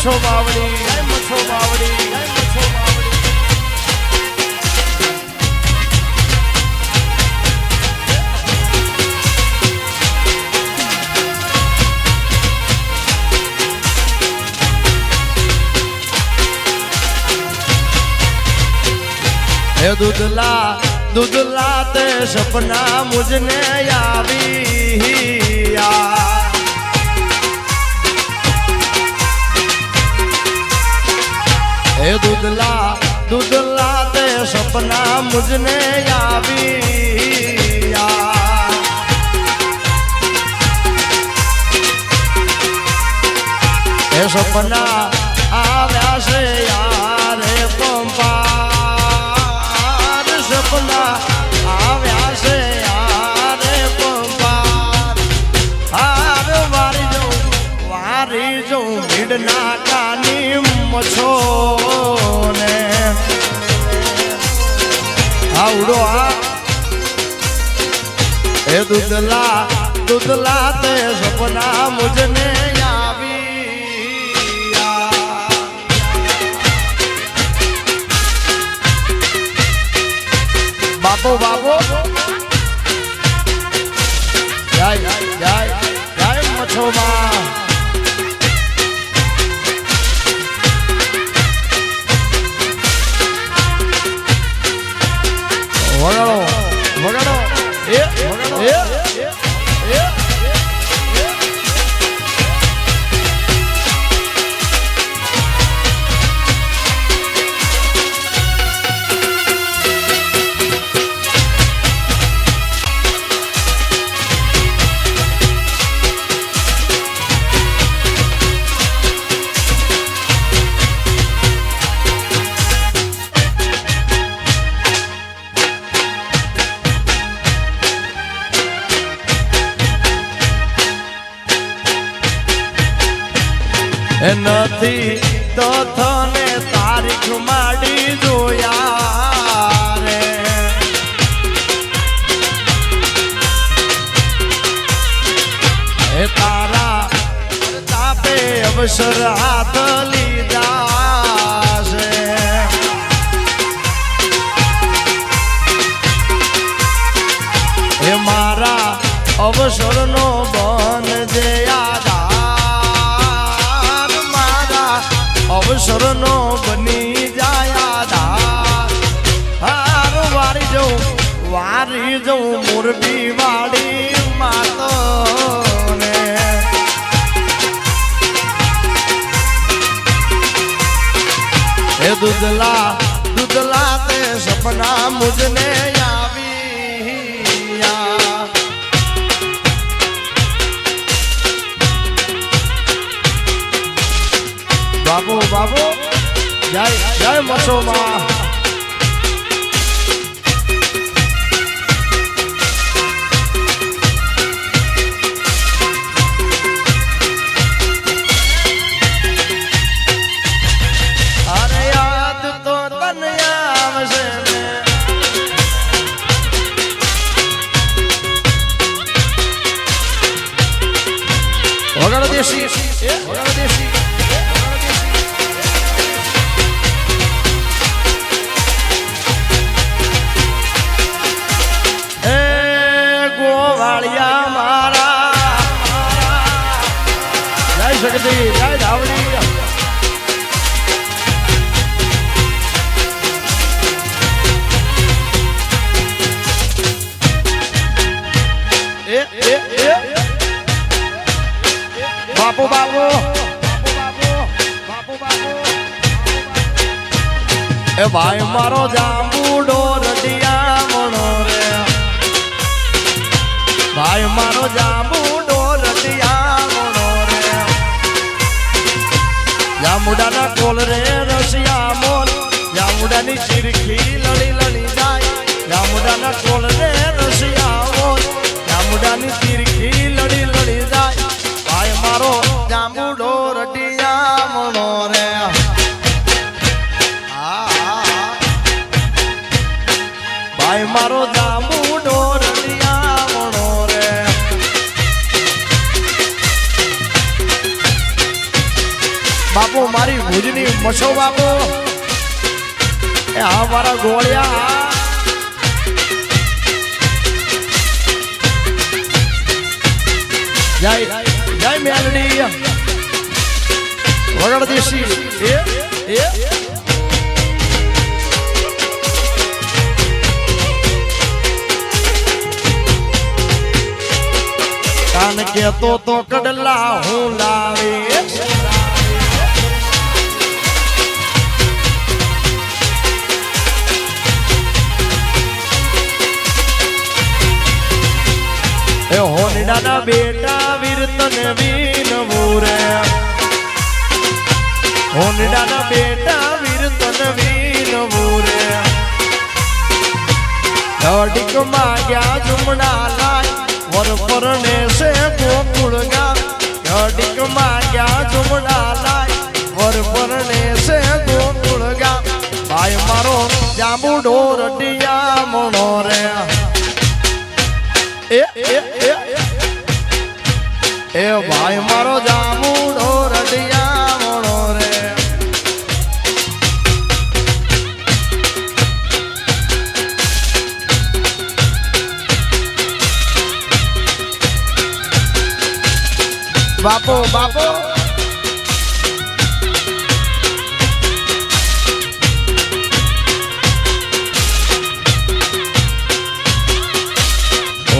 મચ્છો બાવડી જય મચ્છો બાવડી જય મચ્છો બાવડી हे दूधला ते सपना मुझने यावी हे दूधला ते सपना मुझने यावी हे सपना आव्या से यार पंपा सपना आव्या से यार पंपार हार वारी जो भीड़ना कानी मछो ने आवड़ो हे दूधला ते सपना मुझने यावी बाबो बाबो जय जय जय मच्छो मां वगाड़ो वगाड़ो નથી તો થને તારીખ માડી જોયા રે હે તારા તાપે અવસર હાથ લીધા છે હે મારા અવસરનો બન જે અવસરનો બની જાયા હાર વારી જઉં મોરબી વાળી માતો ને હે दूधला ते सपना मुझने यावी बाबू बाबू जय जय मच्छो मां अरे याद तो तन्या आवशे वगाड़ो देशी वगाड़ो देशी जय जय धावड़ी बाबू बाबू ए भाई मारो जांबूडो रटिया मनो रे भाई मारो जांबूडो रटिया मुडाना कोल रे रसिया मोल या मुडानी चिरखी लड़ी लड़ी जाए या मुडाना कोल रे रसिया मोल या मुडानी चिरखी लड़ी लड़ी जाए भाई मारो जांबूडो रटिया मनो रे भाई मारो जांबूडो रटिया मनो रे बापू મછો બાપુ એ આ મારા ગોળિયા જય જય મેલડી વગડ દેશી એ કાન કેતો તો કડલા હું લાવે એ હોનડાના બેટા વીરતન વીનવું રે હોનડાના બેટા વીરતન વીનવું રે અડીક માગ્યા જુમડા લાય વર પરને સે ગોકુળ ગામ અડીક માગ્યા જુમડા લાય વર પરને સે ગોકુળ ગામ ભાઈ મારો જાંબુડો રડિયા મણો રે એ ભાઈ મારો જાંબુડો રડિયા મણો રે બાપો બાપો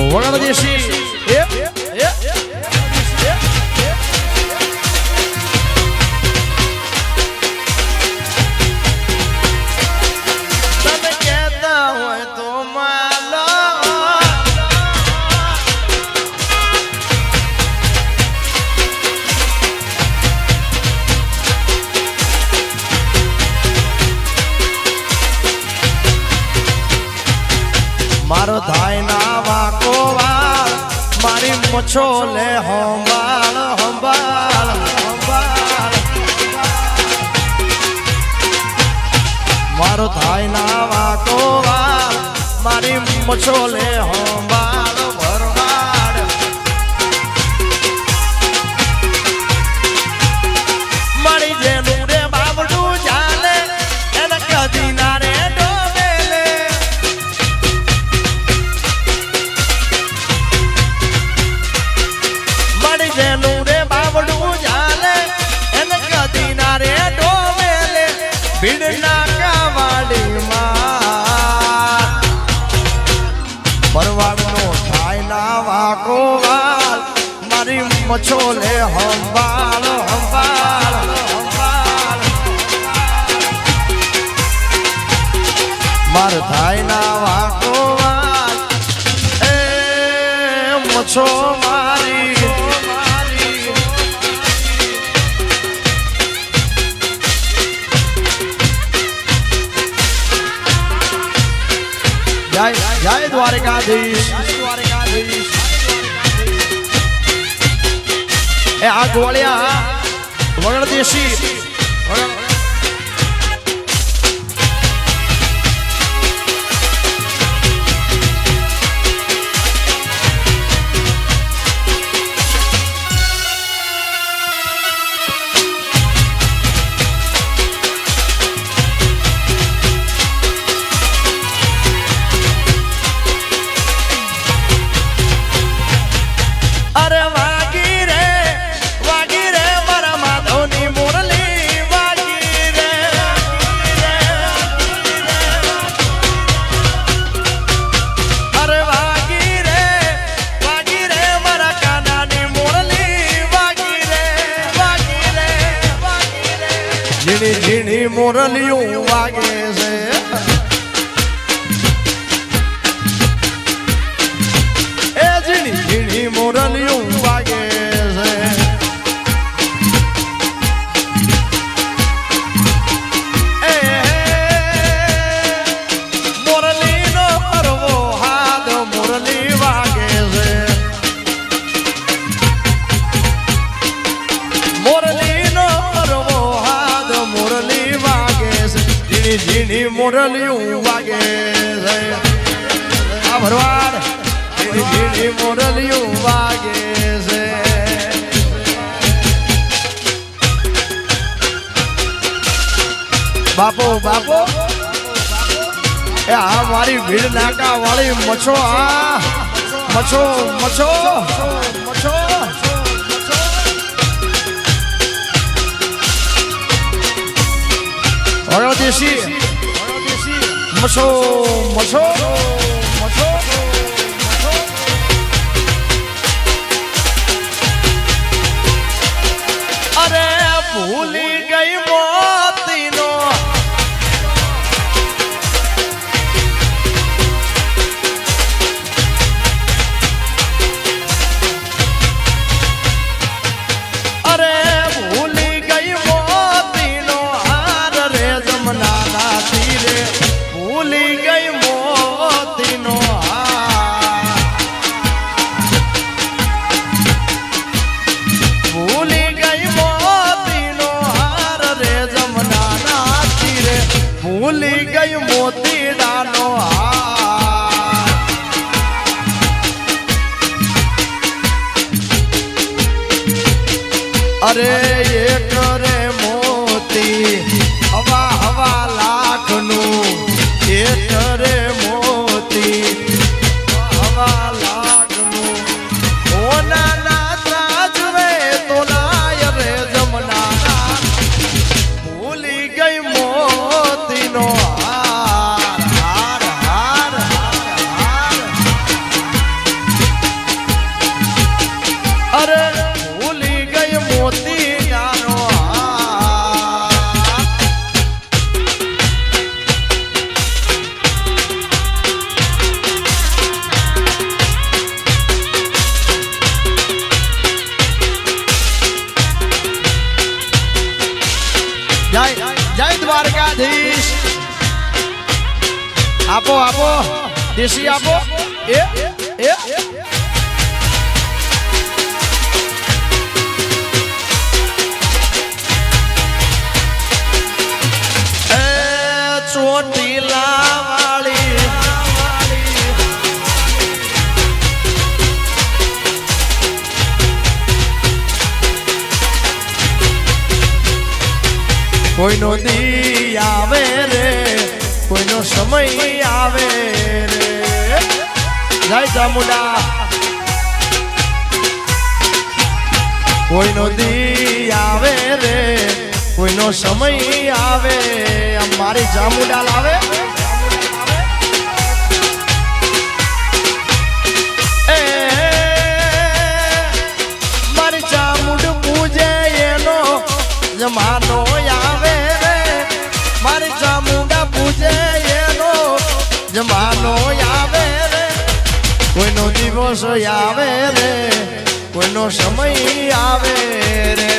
વગડ દેશી તમે કહેતા હોય તો માલો મારો થાય ના વાકો વાળ મારી મછો લે હંભાળ હંભાળ હંભાળ મારો થાય ના વાકો વાળ મારી મછો લે હંભાળ ભરવાડ મારી જેનું રે બાબડું ચાલે એને કદી ના રે જેનું રે બાવડું ચાલે એને કદી ના રે ડોમેલે ભીડ નાકા વાડીમાં પરવાડનો થાય ના વાકો વાલ મારી મછો લે હંભાળ હંભાળ હંભાળ માર થાય ના વાકો વાલ એ મછો મારી જય જય દ્વારકાધીશ એ આ ગોળિયા વગડ દેશી ઝીણી ઝીણી મોરલિયું વાગે છે એ ઝીણી ઝીણી મોરલિયું વાગે છે એ મોરલીનો કરવો હાથ મોરલી વાગે છે મોરલીનો કરવો મોરલી વાગે છે ઝીણી ઝીણી મોરલિયું વાગે છે આ ભરવાડ ઝીણી ઝીણી મોરલિયું વાગે છે બાપો બાપો એ આ મારી ભીડ નાકા વાળી મછો આ મછો મછો મછો ઓળો દેશી મછો મછો મછો અરે ભૂલી ગઈ મોતીનો અરે ભૂલી ગઈ મોતીનો હાર રે જમનાના તીરે ભૂલી ગઈ મોતીનો હાર ભૂલી ગઈ મોતીનો હાર રે જમનાના તીરે ભૂલી ગઈ મોતીડાનો હાર અરે એક રે મોતી હવા હવા લાખનું એક રે મોતી હવા લાખનું ઓના ના ત્રાજવે તો નાય રે જમનાના ભૂલી ગઈ મોતીનો હાર હાર હાર હાર અરે ભૂલી ગઈ મોતીડાનો હાર જય જય દ્વારકાધીશ આપો આપો દેશી આપો એ એ ચોટીલા વાળી કોઈનો દી આવે રે કોઈનો સમય આવે રે જય ચામુંડા કોઈનો દી આવે રે કોઈનો સમય આવે મારી ચામુંડા લાવે એ મારી ચામુંડ પૂજે એનો જમાનો આવે રે મારી ચામુંડા પૂજે એનો જમાનો આવે રે કોઈનો દિવસ આવે રે કોઈનો સમય આવે રે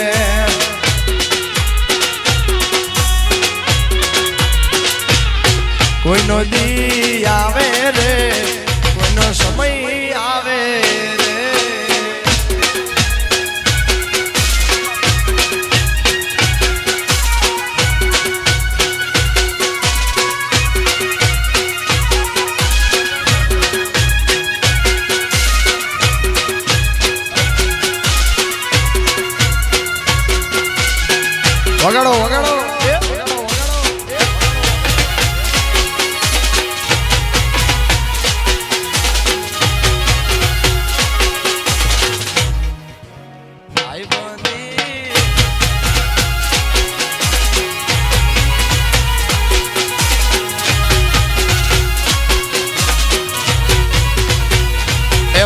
કોઈનો દી આવે રે કોઈનો સમય આવે રે વગાડો વગાડો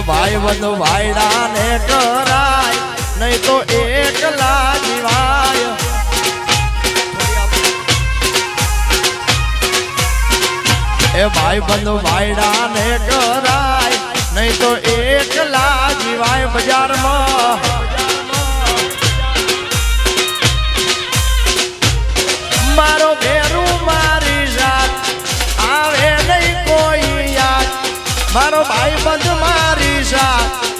ભાઈ બંધ વાયડા ને કરાય નહીં તો એકલા જીવાય એ ભાઈ બંધ વાયડા ને કરાય નહીં તો એકલા જીવાય બજારમાં મારો ભેરું મારી જાત આવે નહીં કોઈ યાદ મારો ભાઈ બંધ મારી સાથ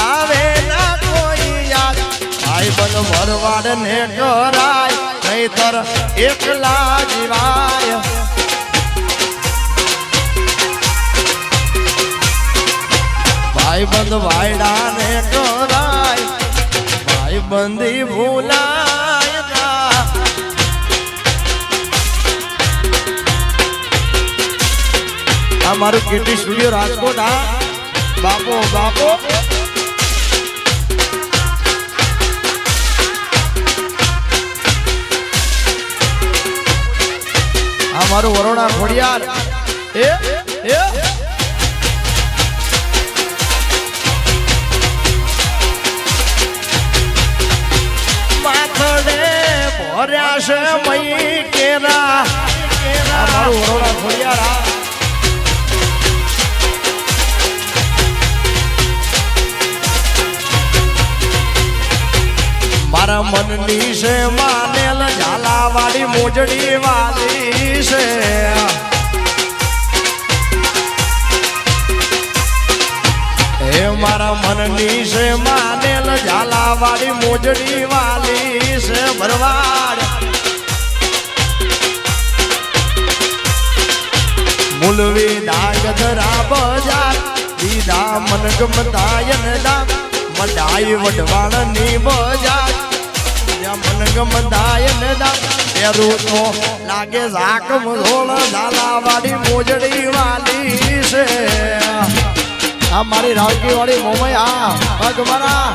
આવે ના કોઈ યાદ ભાઈ બંધ ભરવાડ ને કરાય નહીતર એકલા જીવાય ભાઈ બંધ વાયડા ને કરાય ભાઈ બંધી ભૂલાય ના આ મારું કેટી સ્ટુડિયો રાજકોટ આ બાપો બાપો આ મારું વરોણા ખોડિયાર એ માથડે ભર્યા છે મઈ કેરા આ મારું વરોણા ખોડિયાર આ મારા મનની છે માનેલ ઝાલાવાળી મોજડી વાલી છે હે મારા મનની છે માનેલ ઝાલાવાળી મોજડી વાલી છે ભરવાડ મુલવી ડાંગ ધરા બજાર દીધા મન ગમતાયન દામ મડાઈ વડવાણની બજાર મન ગમદાયન દામ પેરું તો લાગે ઝાકમ ધોળ ઝાલાવાળી મોજડી વાલી છે આ મારી રાવકી વાળી મોમય આ પગ મારા